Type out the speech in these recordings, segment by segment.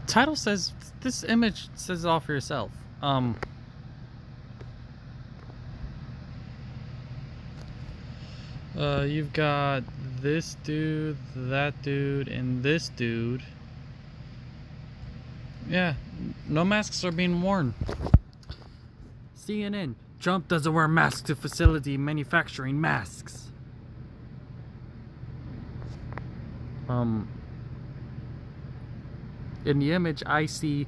Title says this image says it all for yourself. You've got this dude, that dude, and this dude. Yeah, no masks are being worn. CNN. Trump doesn't wear masks to facility manufacturing masks. In the image, I see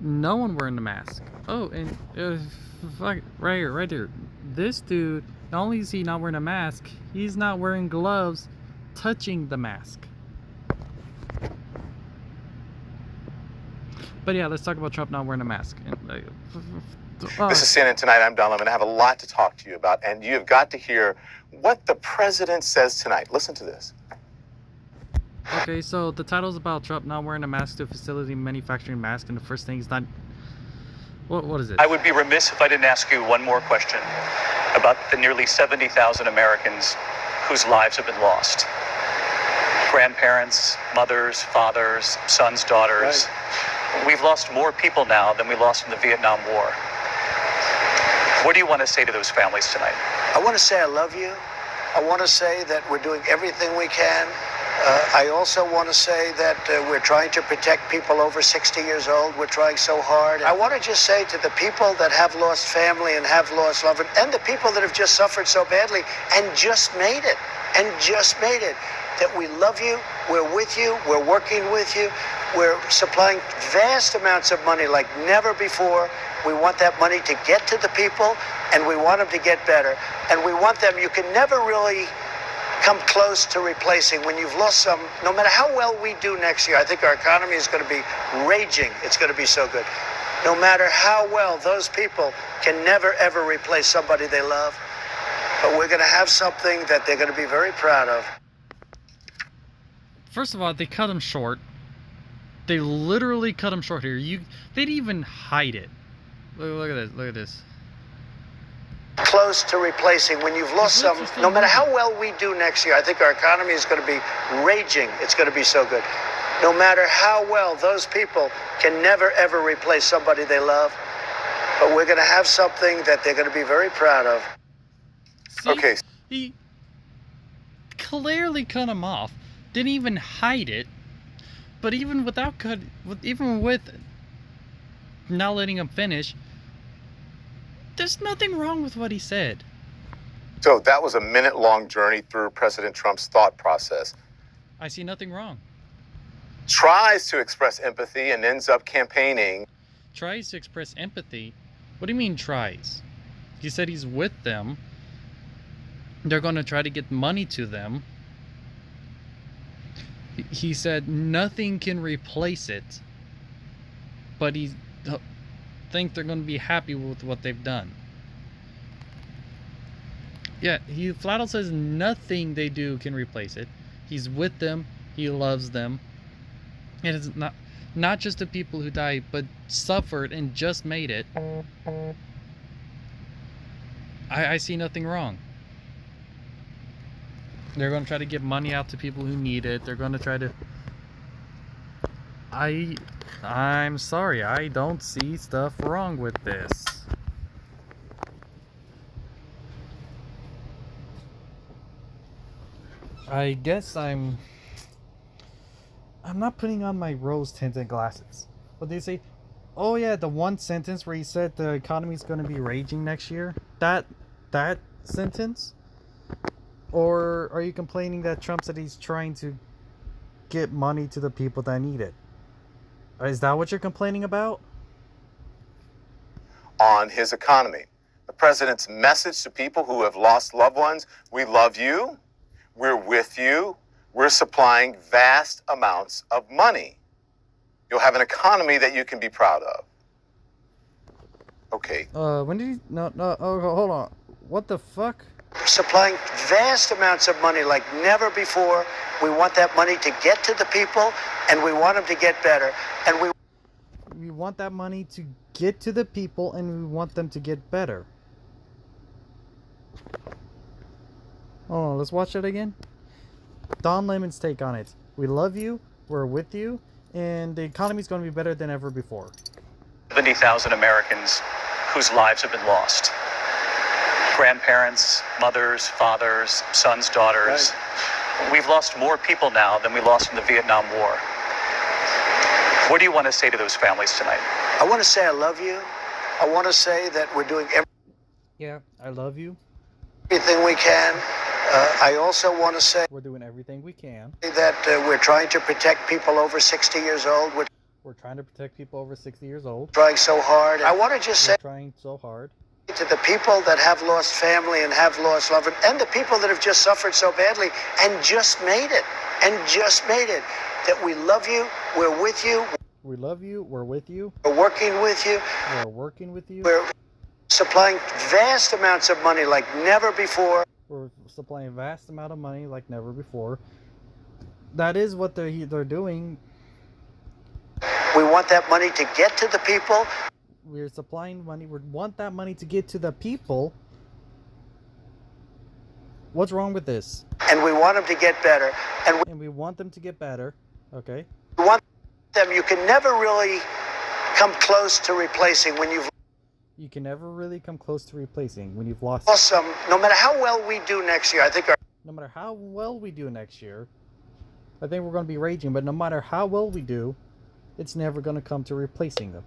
no one wearing the mask. Oh, and right there. This dude, not only is he not wearing a mask, he's not wearing gloves touching the mask. But yeah, let's talk about Trump not wearing a mask. This is CNN Tonight. I'm Don Lemon. I have a lot to talk to you about, and you have got to hear what the president says tonight. Listen to this. Okay, so the title's about Trump not wearing a mask to a facility manufacturing mask, and the first thing is not... What is it? I would be remiss if I didn't ask you one more question about the nearly 70,000 Americans whose lives have been lost. Grandparents, mothers, fathers, sons, daughters. Right. We've lost more people now than we lost in the Vietnam War. What do you want to say to those families tonight? I want to say I love you. I want to say that we're doing everything we can. I also want to say that we're trying to protect people over 60 years old. We're trying so hard. I want to just say to the people that have lost family and have lost loved ones, and the people that have just suffered so badly and just made it, that we love you, we're with you, we're working with you, we're supplying vast amounts of money like never before. We want that money to get to the people, and we want them to get better. And we want them, you can never really come close to replacing when you've lost some. No matter how well we do next year, I think our economy is going to be raging. It's going to be so good. No matter how well, those people can never ever replace somebody they love, but we're going to have something that they're going to be very proud of. First of all, they cut him short. They literally cut him short here. They didn't even hide it. Look at this. Close to replacing when you've lost some. No matter how well we do next year, I think our economy is going to be raging. It's going to be so good. No matter how well, those people can never ever replace somebody they love, but we're going to have something that they're going to be very proud of. See, okay. He clearly cut him off. Didn't even hide it. But even with not letting him finish, there's nothing wrong with what he said. So that was a minute-long journey through President Trump's thought process. I see nothing wrong. Tries to express empathy and ends up campaigning. Tries to express empathy? What do you mean tries? He said he's with them. They're going to try to get money to them. He said nothing can replace it. But he think they're going to be happy with what they've done. Yeah, he flat out says nothing they do can replace it. He's with them. He loves them. It is not just the people who died, but suffered and just made it. I see nothing wrong. They're going to try to give money out to people who need it. They're going to try to... I'm sorry, I don't see stuff wrong with this. I guess I'm not putting on my rose-tinted glasses. What did they say? Oh yeah, the one sentence where he said the economy's going to be raging next year? That sentence? Or are you complaining that Trump said he's trying to get money to the people that need it? Is that what you're complaining about? On his economy. The president's message to people who have lost loved ones: we love you, we're with you, we're supplying vast amounts of money. You'll have an economy that you can be proud of. Okay. When did he... No, oh, hold on. What the fuck? Supplying vast amounts of money like never before. We want that money to get to the people, and we want them to get better. And we want that money to get to the people, and we want them to get better. Hold on, let's watch it again. Don Lemon's take on it. We love you, we're with you, and the economy is going to be better than ever before. 70,000 Americans whose lives have been lost. Grandparents, mothers, fathers, sons, daughters. We've lost more people now than we lost in the Vietnam War. What do you want to say to those families tonight? I want to say I love you. I want to say that we're doing Yeah, I love you. everything we can. I also want to say We're doing everything we can. that we're trying to protect people over 60 years old. We're We're trying to protect people over 60 years old. trying so hard. I want to just say We're trying so hard. to the people that have lost family and have lost loved ones, and the people that have just suffered so badly and just made it, that we love you, we're with you, We love you. We're with you. we're working with you, We're working with you. we're supplying vast amounts of money like never before. We're supplying a vast amount of money like never before. That is what they're doing. We want that money to get to the people. We're supplying money. We want that money to get to the people. What's wrong with this? And we want them to get better. And And we want them to get better. Okay. we want them, you can never really come close to replacing when you've You can never really come close to replacing when you've lost. lost some, no matter how well we do next year. I think our No matter how well we do next year, I think we're going to be raging. But no matter how well we do, it's never going to come to replacing them.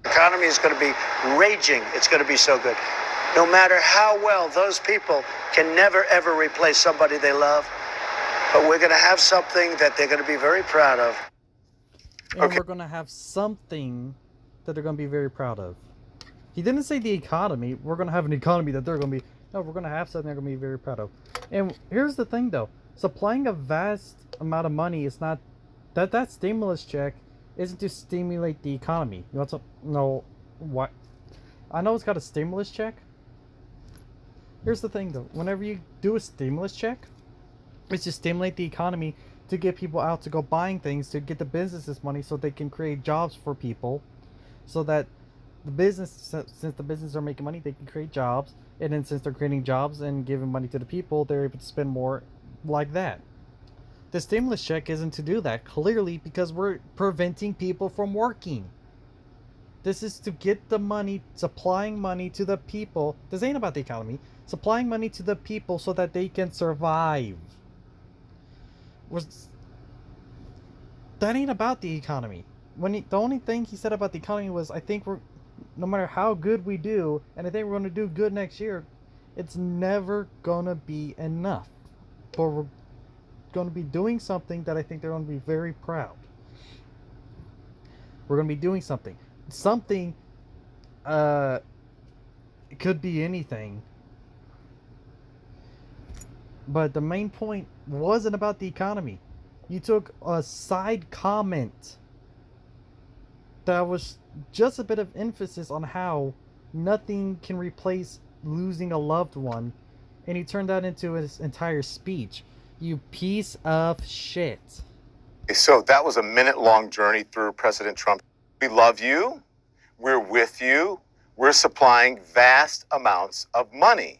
economy is going to be raging. It's going to be so good. No matter how well those people can never, ever replace somebody they love. But we're going to have something that they're going to be very proud of. And Okay. we're going to have something that they're going to be very proud of. He didn't say the economy. We're going to have an economy that they're going to be... No, we're going to have something they're going to be very proud of. And here's the thing, though. Supplying a vast amount of money is not... That stimulus check isn't to stimulate the economy. You want to... No. What? I know it's got a stimulus check. Here's the thing, though. Whenever you do a stimulus check, it's to stimulate the economy, to get people out to go buying things, to get the businesses money so they can create jobs for people, so that the business, since the businesses are making money, they can create jobs, and then since they're creating jobs and giving money to the people, they're able to spend more like that. The stimulus check isn't to do that, clearly, because we're preventing people from working. This is to get the money, supplying money to the people. This ain't about the economy. Supplying money to the people so that they can survive. That ain't about the economy. The only thing he said about the economy was, I think we're, no matter how good we do, and I think we're going to do good next year, it's never going to be enough. But we're going to be doing something that I think they're going to be very proud. We're going to be doing something. Something, it could be anything. But the main point wasn't about the economy. You took a side comment that was just a bit of emphasis on how nothing can replace losing a loved one, and you turned that into his entire speech. You piece of shit. So that was a minute-long journey through President Trump. We love you. We're with you. We're supplying vast amounts of money.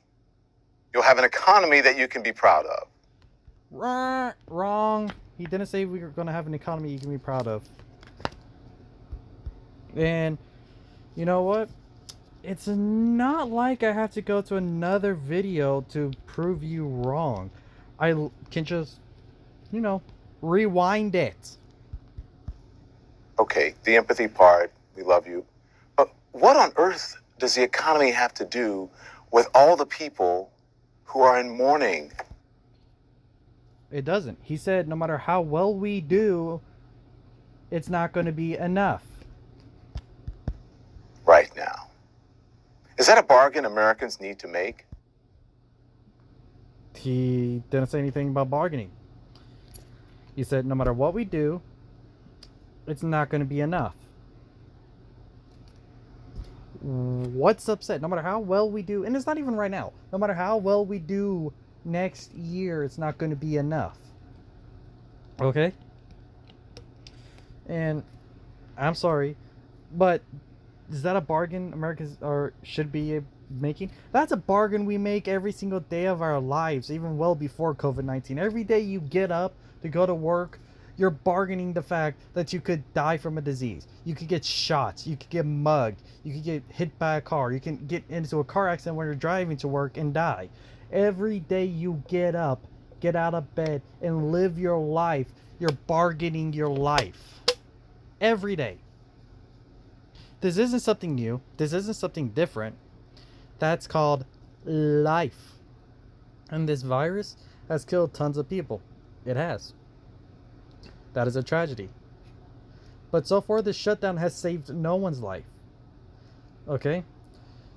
You'll have an economy that you can be proud of. Wrong. He didn't say we were going to have an economy you can be proud of. And you know what? It's not like I have to go to another video to prove you wrong. I can just, rewind it. Okay, the empathy part, we love you. But what on earth does the economy have to do with all the people who are in mourning? It doesn't. He said no matter how well we do, it's not going to be enough. Right now. Is that a bargain Americans need to make? He didn't say anything about bargaining. He said no matter what we do, it's not going to be enough. What's upset? No matter how well we do, and it's not even right now, no matter how well we do next year, it's not going to be enough. Okay? And I'm sorry, but is that a bargain Americans should be making? That's a bargain we make every single day of our lives, even well before COVID-19. Every day you get up to go to work, You're bargaining the fact that you could die from a disease. You could get shot. You could get mugged. You could get hit by a car. You can get into a car accident when you're driving to work and die. Every day you get up, get out of bed, and live your life, you're bargaining your life. Every day. This isn't something new. This isn't something different. That's called life. And this virus has killed tons of people. It has. That is a tragedy. But so far, this shutdown has saved no one's life. Okay?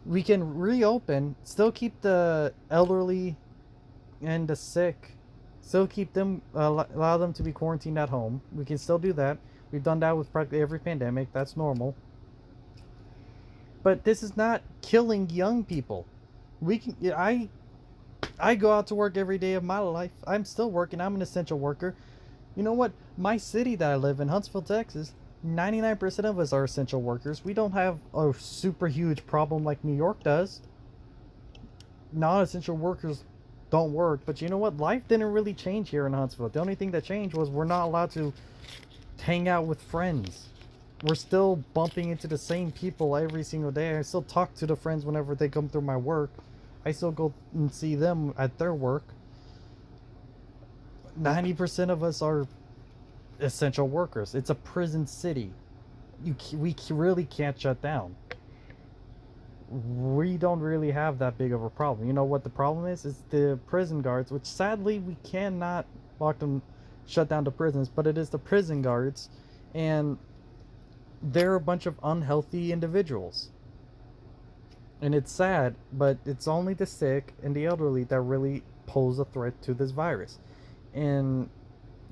We can reopen, still keep the elderly and the sick, still keep them, allow them to be quarantined at home. We can still do that. We've done that with practically every pandemic. That's normal. But this is not killing young people. We can. I go out to work every day of my life. I'm still working. I'm an essential worker. You know what? My city that I live in, Huntsville, Texas, 99% of us are essential workers. We don't have a super huge problem like New York does. Non-essential workers don't work. But you know what? Life didn't really change here in Huntsville. The only thing that changed was we're not allowed to hang out with friends. We're still bumping into the same people every single day. I still talk to the friends whenever they come through my work. I still go and see them at their work. 90% of us are essential workers. It's a prison city. We really can't shut down. We don't really have that big of a problem. You know what the problem is? It's the prison guards, which sadly we cannot shut down the prisons, but it is the prison guards, and they're a bunch of unhealthy individuals. And it's sad, but it's only the sick and the elderly that really pose a threat to this virus. And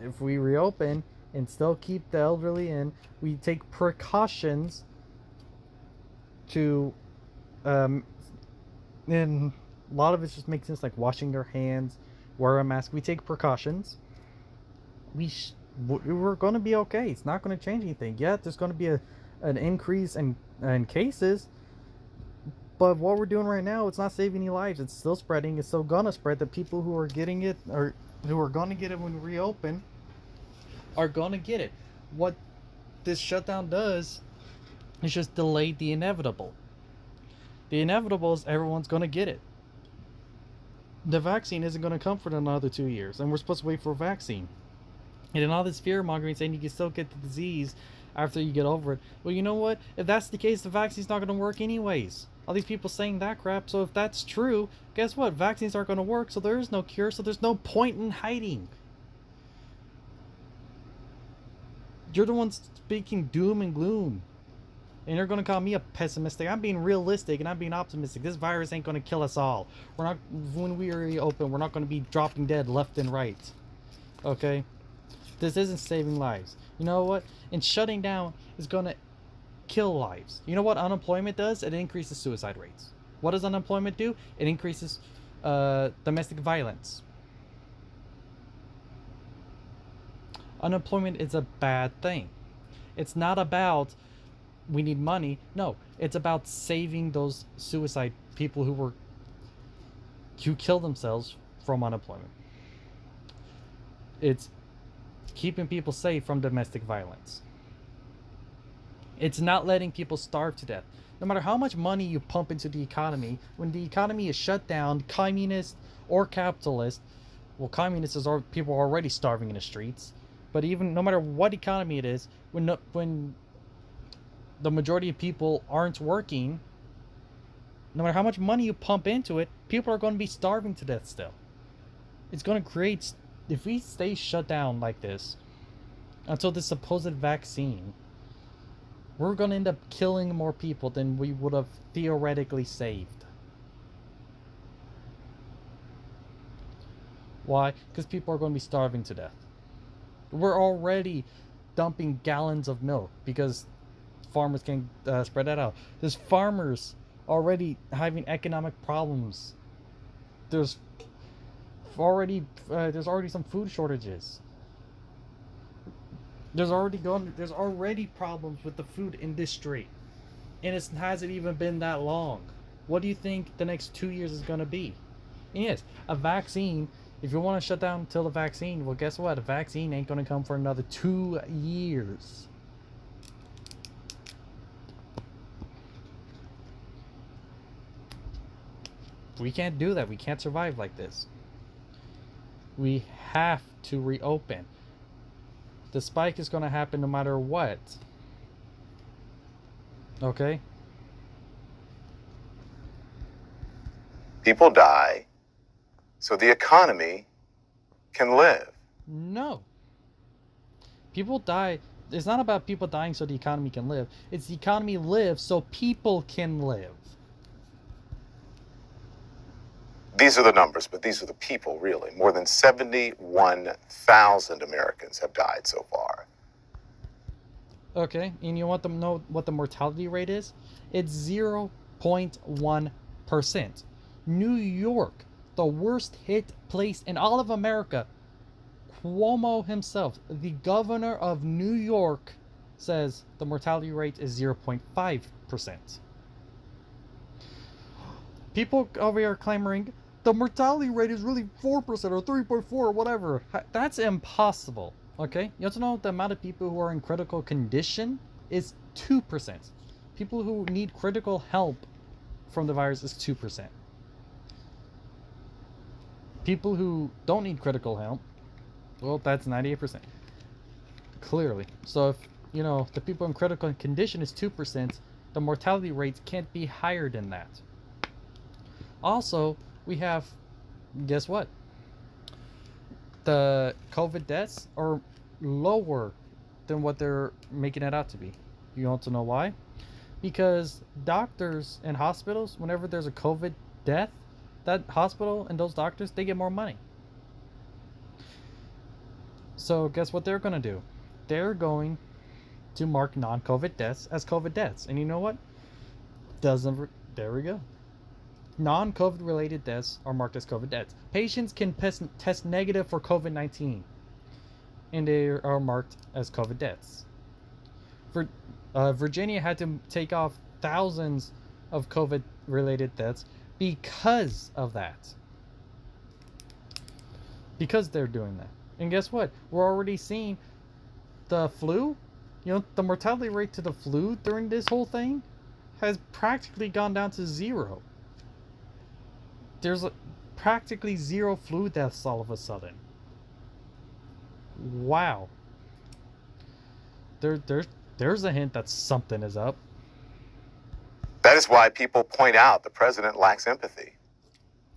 if we reopen and still keep the elderly in, we take precautions to, and a lot of it just makes sense, like washing your hands, wear a mask. We take precautions. We're going to be okay. It's not going to change anything. Yeah, there's going to be an increase in cases, but what we're doing right now, it's not saving any lives. It's still spreading. It's still going to spread. The people who are getting it, or who are going to get it when we reopen, are going to get it. What this shutdown does is just delay the inevitable. The inevitable is everyone's going to get it. The vaccine isn't going to come for another 2 years, and we're supposed to wait for a vaccine. And then all this fear mongering saying you can still get the disease after you get over it. Well, you know what? If that's the case, the vaccine's not going to work anyways. All these people saying that crap. So if that's true, guess what? Vaccines aren't going to work, so there is no cure, so there's no point in hiding. You're the ones speaking doom and gloom. And you're going to call me a pessimistic. I'm being realistic and I'm being optimistic. This virus ain't going to kill us all. When we reopen, we're not going to be dropping dead left and right. Okay? This isn't saving lives. You know what? And shutting down is going to kill lives. You know what unemployment does? It increases suicide rates. What does unemployment do? It increases domestic violence. Unemployment is a bad thing. It's not about we need money. No, it's about saving those suicide people who kill themselves from unemployment. It's keeping people safe from domestic violence. It's not letting people starve to death. No matter how much money you pump into the economy, when the economy is shut down, communist or capitalist, well, communists is people are already starving in the streets. But even no matter what economy it is, when the majority of people aren't working, no matter how much money you pump into it, people are going to be starving to death still. It's going to create, if we stay shut down like this until this supposed vaccine, we're going to end up killing more people than we would have theoretically saved. Why? Because people are going to be starving to death. We're already dumping gallons of milk because farmers can spread that out. There's farmers already having economic problems. There's already some food shortages. There's already problems with the food industry, and it hasn't even been that long. What do you think the next 2 years is going to be? And yes, a vaccine If you want to shut down until the vaccine, well, guess what? A vaccine ain't going to come for another 2 years. We can't do that. We can't survive like this. We have to reopen. The spike is going to happen no matter what. Okay? People die so the economy can live. No. People die. It's not about people dying so the economy can live. It's the economy lives so people can live. These are the numbers, but these are the people, really. More than 71,000 Americans have died so far. Okay, and you want them to know what the mortality rate is? It's 0.1%. New York, the worst hit place in all of America. Cuomo himself, the governor of New York, says the mortality rate is 0.5%. People over here clamoring, the mortality rate is really 4% or 3.4 or whatever. That's impossible. Okay? You have to know the amount of people who are in critical condition is 2%. People who need critical help from the virus is 2%. People who don't need critical help, well, that's 98%. Clearly. So if, you know, the people in critical condition is 2%, the mortality rates can't be higher than that. Also, we have, guess what? The COVID deaths are lower than what they're making it out to be. You want to know why? Because doctors and hospitals, whenever there's a COVID death, that hospital and those doctors, they get more money. So guess what they're going to do? They're going to mark non-COVID deaths as COVID deaths. And you know what? There we go. Non-COVID related deaths are marked as COVID deaths. Patients can test negative for COVID-19, and they are marked as COVID deaths. Virginia had to take off thousands of COVID related deaths because of that. Because they're doing that. And guess what? We're already seeing the flu. You know, the mortality rate to the flu during this whole thing has practically gone down to 0. There's practically 0 flu deaths all of a sudden. Wow. There's a hint that something is up. That is why people point out the president lacks empathy.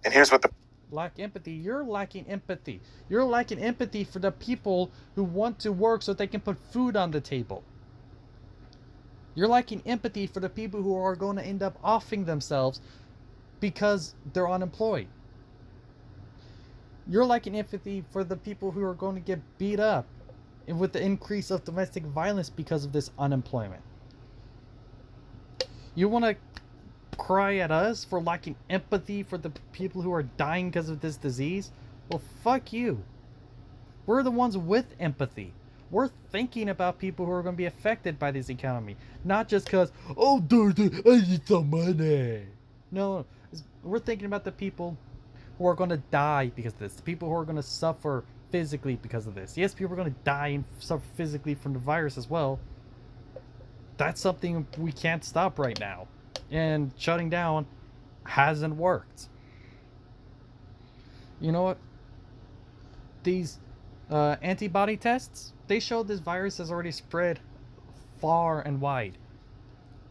And here's what the Lack empathy. You're lacking empathy. You're lacking empathy for the people who want to work so they can put food on the table. You're lacking empathy for the people who are going to end up offing themselves because they're unemployed. You're lacking empathy for the people who are going to get beat up and with the increase of domestic violence because of this unemployment. You want to cry at us for lacking empathy for the people who are dying because of this disease? Well, fuck you. We're the ones with empathy. We're thinking about people who are going to be affected by this economy, not just because, oh, dude, I need some money. No, we're thinking about the people who are going to die because of this, the people who are going to suffer physically because of this. Yes, people are going to die and suffer physically from the virus as well. That's something we can't stop right now. And shutting down hasn't worked. You know what? These antibody tests, they show this virus has already spread far and wide.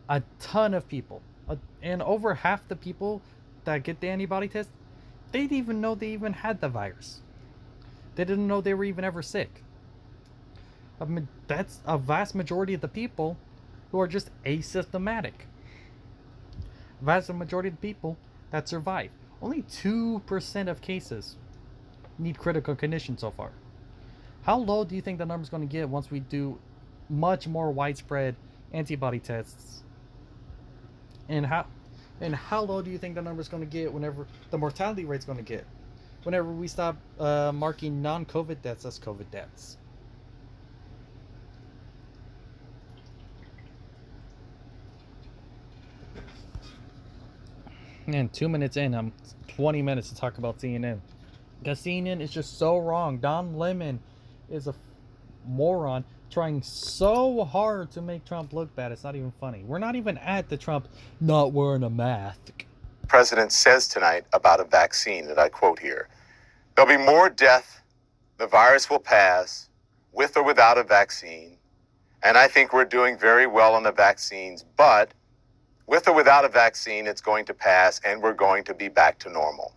A ton of people. And over half the people that get the antibody test, they didn't even know they even had the virus. They didn't know they were even ever sick. I mean, that's a vast majority of the people who are just asymptomatic. Vast majority of the people that survive. Only 2% of cases need critical condition so far. How low do you think the number's going to get once we do much more widespread antibody tests? And how low do you think the number's going to get whenever the mortality rate's going to get? Whenever we stop marking non-COVID deaths as COVID deaths? And 2 minutes in, I'm 20 minutes to talk about CNN. Cassinian is just so wrong. Don Lemon is a moron trying so hard to make Trump look bad. It's not even funny. We're not even at the Trump not wearing a mask. The president says tonight about a vaccine that I quote here. There'll be more death. The virus will pass with or without a vaccine. And I think we're doing very well on the vaccines, but with or without a vaccine, it's going to pass and we're going to be back to normal.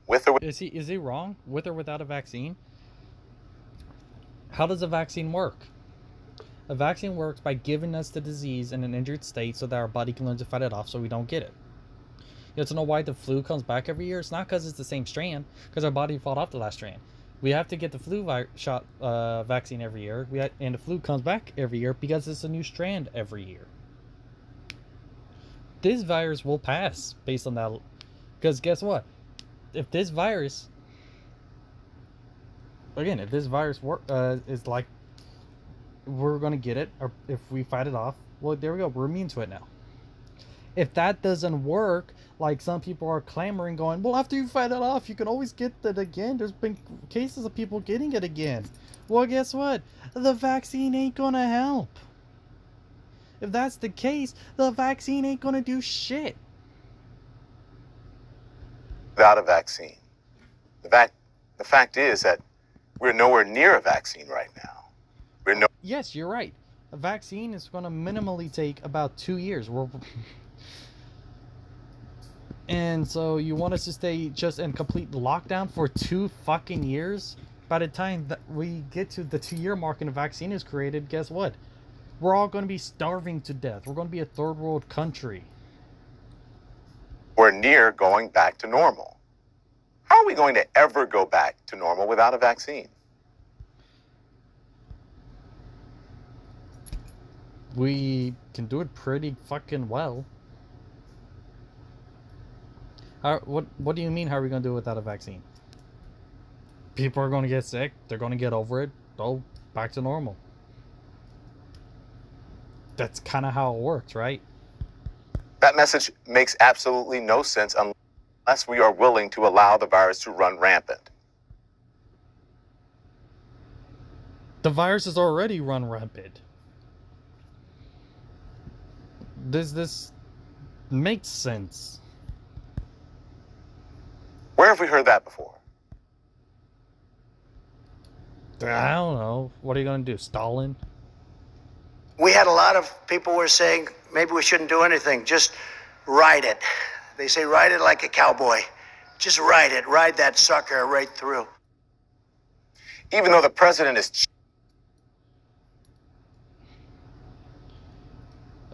With or Is he wrong? With or without a vaccine? How does a vaccine work? A vaccine works by giving us the disease in an injured state so that our body can learn to fight it off so we don't get it. You have to know why the flu comes back every year? It's not because it's the same strand, because our body fought off the last strand. We have to get the flu vaccine every year, and the flu comes back every year because it's a new strand every year. This virus will pass based on that, because guess what? If this virus, again, if this virus is like, we're going to get it, or if we fight it off, well, there we go, we're immune to it now. If that doesn't work, like some people are clamoring, going, well, after you fight it off, you can always get it again. There's been cases of people getting it again. Well, guess what? The vaccine ain't gonna help. If that's the case, the vaccine ain't gonna do shit. without a vaccine. The fact is that we're nowhere near a vaccine right now. Yes, you're right. A vaccine is gonna minimally take about 2 years. And so you want us to stay just in complete lockdown for 2 fucking years? By the time that we get to the 2-year mark and a vaccine is created, guess what? We're all going to be starving to death. We're going to be a third world country. We're near going back to normal. How are we going to ever go back to normal without a vaccine? We can do it pretty fucking well. What do you mean, how are we going to do it without a vaccine? People are going to get sick. They're going to get over it. Go back to normal. That's kind of how it works, right? That message makes absolutely no sense unless we are willing to allow the virus to run rampant. The virus has already run rampant. This makes sense. Where have we heard that before? I don't know. What are you going to do? Stalin? We had a lot of people were saying maybe we shouldn't do anything. Just ride it. They say ride it like a cowboy. Just ride it. Ride that sucker right through. Even though the president is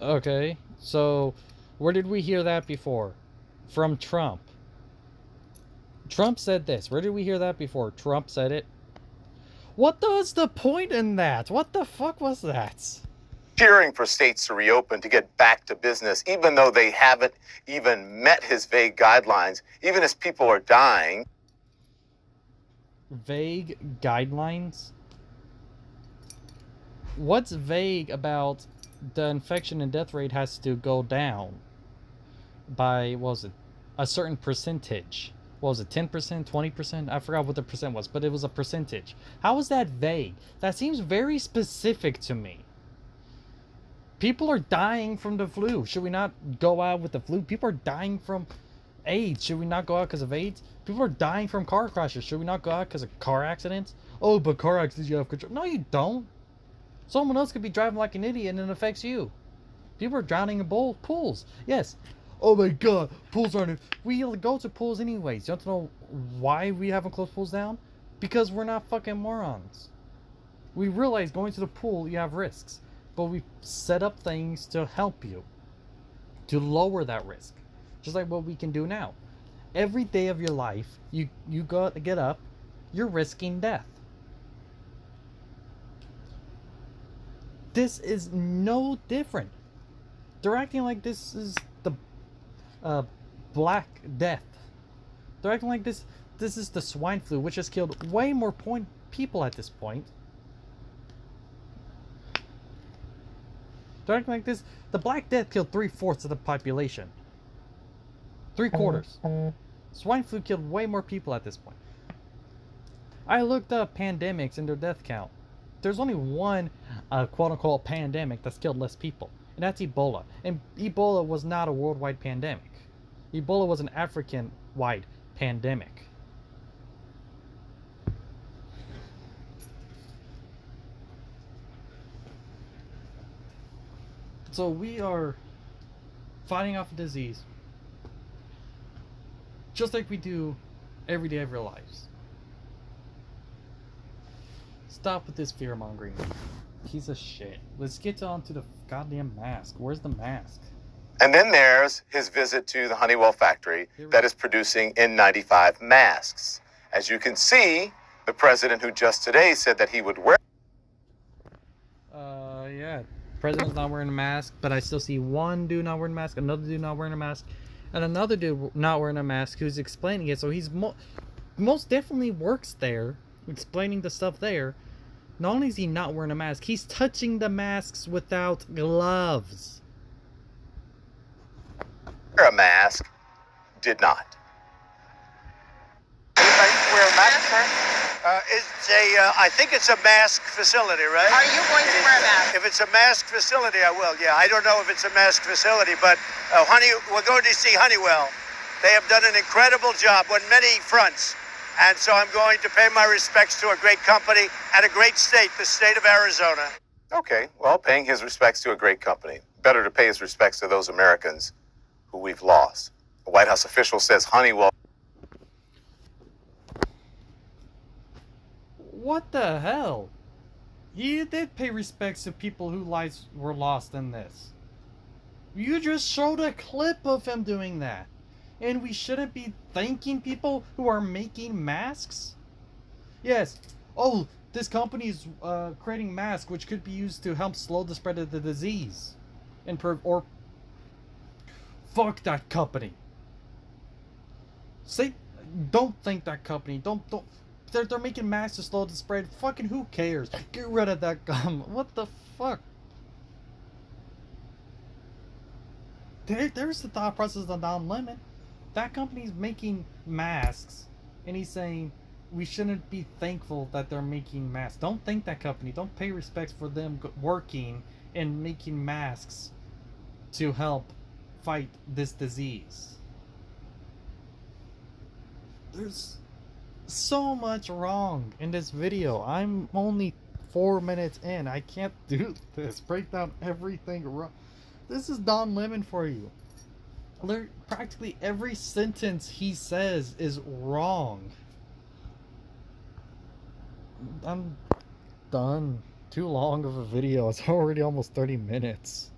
Okay, so where did we hear that before? From Trump. Trump said this. Where did we hear that before? Trump said it. What was the point in that? What the fuck was that? cheering for states to reopen to get back to business, even though they haven't even met his vague guidelines, even as people are dying. Vague guidelines? What's vague about the infection and death rate has to go down by, what was it, a certain percentage? What was it, 10%, 20%? I forgot what the percent was, but it was a percentage. How is that vague? That seems very specific to me. People are dying from the flu. Should we not go out with the flu? People are dying from AIDS. Should we not go out because of AIDS? People are dying from car crashes. Should we not go out because of car accidents? Oh, but car accidents you have control. No, you don't. Someone else could be driving like an idiot and it affects you. People are drowning in pools. Yes. Oh my god, pools aren't... We go to pools anyways. You want to know why we haven't closed pools down? Because we're not fucking morons. We realize going to the pool, you have risks. But we set up things to help you. To lower that risk. Just like what we can do now. Every day of your life, you got to get up, you're risking death. This is no different. They're acting like this is the Black Death. They're acting like this is the swine flu, which has killed way more people at this point. They're acting like this. The Black Death killed 3/4 of the population. 3/4. Swine flu killed way more people at this point. I looked up pandemics and their death count. There's only one quote-unquote pandemic that's killed less people, and that's Ebola. And Ebola was not a worldwide pandemic. Ebola was an African-wide pandemic. So we are fighting off a disease just like we do every day of our lives. Stop with this fear mongering. Piece of shit. Let's get on to the goddamn mask. Where's the mask? And then there's his visit to the Honeywell factory that is producing N95 masks. As you can see, the president who just today said that he would wear. Yeah. President's not wearing a mask, but I still see one dude not wearing a mask, another dude not wearing a mask, and another dude not wearing a mask who's explaining it. So he's most definitely works there, explaining the stuff there. Not only is he not wearing a mask, he's touching the masks without gloves. A mask, did not. Anybody wear a mask, sir? I think it's a mask facility, right? Are you going to wear a mask? If it's a mask facility, I will. Yeah, I don't know if it's a mask facility, but we're going to see Honeywell. They have done an incredible job on many fronts. And so I'm going to pay my respects to a great company and a great state, the state of Arizona. Okay, well, paying his respects to a great company. Better to pay his respects to those Americans who we've lost. A White House official says Honeywell. What the hell? You did pay respects to people whose lives were lost in this. You just showed a clip of him doing that. And we shouldn't be thanking people who are making masks? Yes. Oh, this company is creating masks which could be used to help slow the spread of the disease. Or fuck that company. Don't thank that company. Don't. They're making masks to slow the spread. Fucking who cares? Get rid of that gum. What the fuck? There's the thought process of Don Lemon. That company's making masks, and he's saying we shouldn't be thankful that they're making masks. Don't thank that company. Don't pay respects for them working and making masks to help fight this disease. There's so much wrong in this video. I'm only 4 minutes in. I can't do this. Break down everything wrong. This is Don Lemon for you. Practically every sentence he says is wrong. I'm done. Too long of a video. It's already almost 30 minutes.